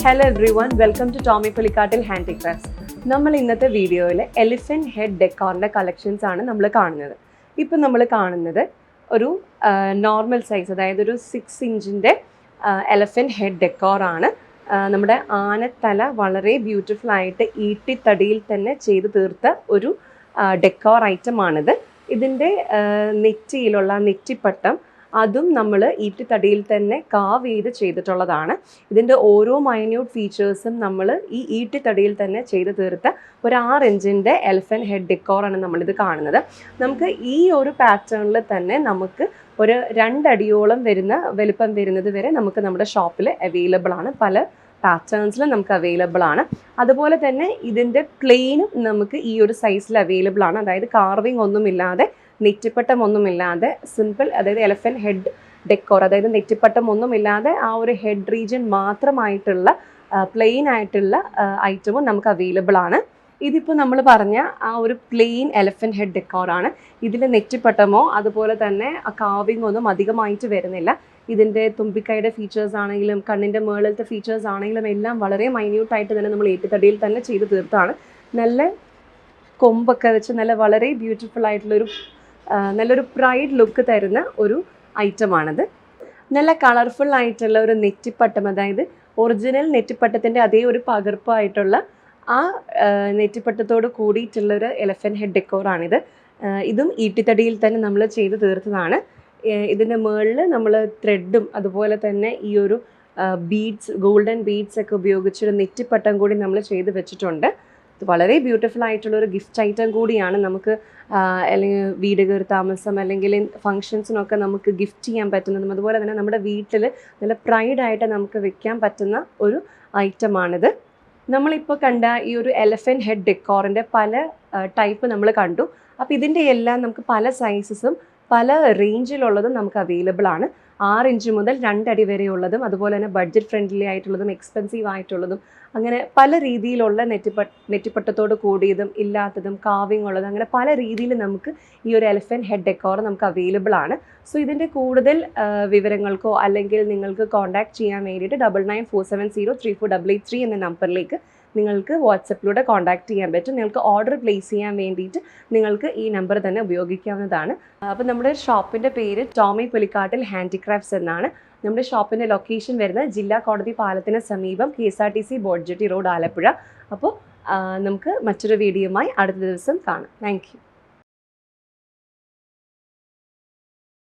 Hello everyone, welcome to Tommy Pulikattil Handicrafts. നമ്മൾ ഇന്നത്തെ വീഡിയോയിൽ എലിഫന്റ് ഹെഡ് ഡെക്കോറിൻ്റെ കളക്ഷൻസ് ആണ് നമ്മൾ കാണുന്നത്. ഇപ്പം നമ്മൾ കാണുന്നത് ഒരു നോർമൽ സൈസ്, അതായത് ഒരു 6 ഇഞ്ചിൻ്റെ എലിഫന്റ് ഹെഡ് ഡെക്കോറാണ്. നമ്മുടെ ആനത്തല വളരെ ബ്യൂട്ടിഫുൾ ആയിട്ട് ഈട്ടിത്തടിയിൽ തന്നെ ചെയ്ത് തീർത്ത ഒരു ഡെക്കോർ ഐറ്റമാണിത്. ഇതിൻ്റെ നെറ്റിയിലുള്ള നെറ്റിപ്പട്ടം അതും നമ്മൾ ഈട്ടിത്തടിയിൽ തന്നെ കാവ് ചെയ്തിട്ടുള്ളതാണ്. ഇതിൻ്റെ ഓരോ മൈന്യൂട്ട് ഫീച്ചേഴ്സും നമ്മൾ ഈ ഈട്ടിത്തടിയിൽ തന്നെ ചെയ്ത് തീർത്ത ഒരു 6 ഇഞ്ചിൻ്റെ എലിഫന്റ് ഹെഡ് ഡെക്കോറാണ് നമ്മളിത് കാണുന്നത്. നമുക്ക് ഈ ഒരു പാറ്റേണിൽ തന്നെ നമുക്ക് ഒരു 2 അടിയോളം വലിപ്പം വരുന്നത് വരെ നമുക്ക് നമ്മുടെ ഷോപ്പിൽ അവൈലബിൾ ആണ്. പല പാറ്റേൺസിൽ നമുക്ക് അവൈലബിൾ ആണ്. അതുപോലെ തന്നെ ഇതിൻ്റെ പ്ലെയിനും നമുക്ക് ഈ ഒരു സൈസിൽ അവൈലബിൾ ആണ്. അതായത് കാർവിംഗ് ഒന്നുമില്ലാതെ, നെറ്റിപ്പട്ടം ഒന്നുമില്ലാതെ, സിമ്പിൾ, അതായത് എലിഫന്റ് ഹെഡ് ഡെക്കോർ, അതായത് നെറ്റിപ്പട്ടം ഒന്നുമില്ലാതെ ആ ഒരു ഹെഡ് റീജിയൻ മാത്രമായിട്ടുള്ള പ്ലെയിൻ ആയിട്ടുള്ള ഐറ്റവും നമുക്ക് അവൈലബിൾ ആണ്. ഇതിപ്പോൾ നമ്മൾ പറഞ്ഞ ആ ഒരു പ്ലെയിൻ എലിഫന്റ് ഹെഡ് ഡെക്കോറാണ്. ഇതിൽ നെറ്റിപ്പട്ടമോ അതുപോലെ തന്നെ കാവിംഗ് ഒന്നും അധികമായിട്ട് വരുന്നില്ല. ഇതിൻ്റെ തുമ്പിക്കൈയുടെ ഫീച്ചേഴ്സ് ആണെങ്കിലും കണ്ണിൻ്റെ മേളിലത്തെ ഫീച്ചേഴ്സ് ആണെങ്കിലും എല്ലാം വളരെ മൈന്യൂട്ടായിട്ട് തന്നെ നമ്മൾ ഏറ്റുതടിയിൽ തന്നെ ചെയ്ത് തീർത്താണ്. നല്ല കൊമ്പൊക്കെ വെച്ച് വളരെ ബ്യൂട്ടിഫുൾ ആയിട്ടുള്ളൊരു നല്ലൊരു പ്രൈഡ് ലുക്ക് തരുന്ന ഒരു ഐറ്റമാണിത്. നല്ല കളർഫുൾ ആയിട്ടുള്ള ഒരു നെറ്റിപ്പട്ടം, അതായത് ഒറിജിനൽ നെറ്റിപ്പട്ടത്തിൻ്റെ അതേ ഒരു പകർപ്പായിട്ടുള്ള ആ നെറ്റിപ്പട്ടത്തോട് കൂടിയിട്ടുള്ളൊരു എലിഫന്റ് ഹെഡ് ഡെക്കോറാണിത്. ഇതും ഈട്ടിത്തടിയിൽ തന്നെ നമ്മൾ ചെയ്ത് തീർത്തതാണ്. ഇതിൻ്റെ മുകളിൽ നമ്മൾ ത്രെഡും അതുപോലെ തന്നെ ഈ ഒരു ബീഡ്സ്, ഗോൾഡൻ ബീഡ്സ് ഒക്കെ ഉപയോഗിച്ചൊരു നെറ്റിപ്പട്ടം കൂടി നമ്മൾ ചെയ്ത് വെച്ചിട്ടുണ്ട്. വളരെ ബ്യൂട്ടിഫുൾ ആയിട്ടുള്ളൊരു ഗിഫ്റ്റ് ഐറ്റം കൂടിയാണ്. നമുക്ക് അല്ലെങ്കിൽ വീട് കയറി താമസം അല്ലെങ്കിൽ ഫങ്ഷൻസിനൊക്കെ നമുക്ക് ഗിഫ്റ്റ് ചെയ്യാൻ പറ്റുന്നതും അതുപോലെ തന്നെ നമ്മുടെ വീട്ടിൽ നല്ല പ്രൈഡായിട്ട് നമുക്ക് വെക്കാൻ പറ്റുന്ന ഒരു ഐറ്റമാണിത്. നമ്മളിപ്പോൾ കണ്ട ഈ ഒരു എലിഫന്റ് ഹെഡ് ഡെക്കോറിൻ്റെ പല ടൈപ്പ് നമ്മൾ കണ്ടു. അപ്പോൾ ഇതിൻ്റെ എല്ലാം നമുക്ക് പല സൈസസും പല റേഞ്ചിലുള്ളതും നമുക്ക് അവൈലബിൾ ആണ്. 6 ഇഞ്ച് മുതൽ 2 അടി വരെയുള്ളതും അതുപോലെ തന്നെ ബഡ്ജറ്റ് ഫ്രണ്ട്ലി ആയിട്ടുള്ളതും എക്സ്പെൻസീവ് ആയിട്ടുള്ളതും അങ്ങനെ പല രീതിയിലുള്ള നെറ്റിപ്പട്ടത്തോട് കൂടിയതും ഇല്ലാത്തതും കാവിംഗ് ഉള്ളതും അങ്ങനെ പല രീതിയിൽ നമുക്ക് ഈ ഒരു എലിഫന്റ് ഹെഡ് ഡെക്കോർ നമുക്ക് അവൈലബിൾ ആണ്. സോ ഇതിൻ്റെ കൂടുതൽ വിവരങ്ങൾക്കോ അല്ലെങ്കിൽ നിങ്ങൾക്ക് കോൺടാക്ട് ചെയ്യാൻ വേണ്ടിയിട്ട് 9947034883 എന്ന നമ്പറിലേക്ക് നിങ്ങൾക്ക് വാട്സപ്പിലൂടെ കോൺടാക്ട് ചെയ്യാൻ പറ്റും. നിങ്ങൾക്ക് ഓർഡർ പ്ലേസ് ചെയ്യാൻ വേണ്ടിയിട്ട് നിങ്ങൾക്ക് ഈ നമ്പർ തന്നെ ഉപയോഗിക്കാവുന്നതാണ്. അപ്പോൾ നമ്മുടെ ഷോപ്പിൻ്റെ പേര് ടോമി പുലിക്കാട്ടിൽ ഹാൻഡിക്രാഫ്റ്റ്സ് എന്നാണ്. നമ്മുടെ ഷോപ്പിൻ്റെ ലൊക്കേഷൻ വരുന്നത് ജില്ലാ കോടതി പാലത്തിന് സമീപം KSRTC boat jetty road, Alappuzha. അപ്പോൾ നമുക്ക് മറ്റൊരു വീഡിയോയുമായി അടുത്ത ദിവസം കാണാം. Thank you.